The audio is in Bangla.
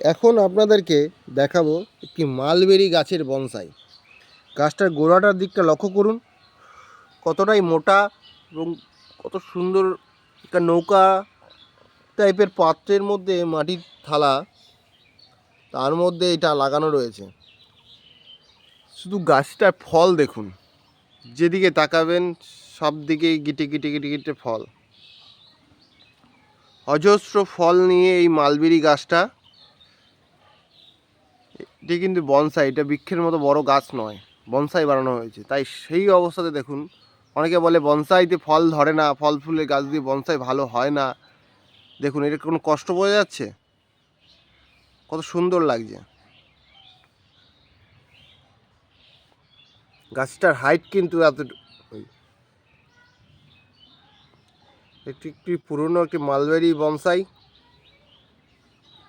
এখন আপনাদেরকে দেখাবো একটি মালবেরি গাছের বনসাই। গাছটার গোড়াটার দিকটা লক্ষ্য করুন, কতটাই মোটা এবং কত সুন্দর। একটা নৌকা টাইপের পাত্রের মধ্যে মাটির থালা, তার মধ্যে এটা লাগানো রয়েছে। শুধু গাছটার ফল দেখুন, যেদিকে তাকাবেন সব দিকেই গিটে গিটে গিটে গিটে ফল। অজস্র ফল নিয়ে এই মালবেরি গাছটা, এটি কিন্তু বনসাই, এটা বৃক্ষের মতো বড় গাছ নয়, বনসাই বানানো হয়েছে। তাই সেই অবস্থাতে দেখুন, অনেকে বলে বনসাইতে ফল ধরে না, ফল ফুলের গাছ দিয়ে বনসাই ভালো হয় না। দেখুন এটা কোনো কষ্ট বোঝা যাচ্ছে, কত সুন্দর লাগছে। গাছটার হাইট কিন্তু একটি পুরনো একটি মালবেরি বনসাই।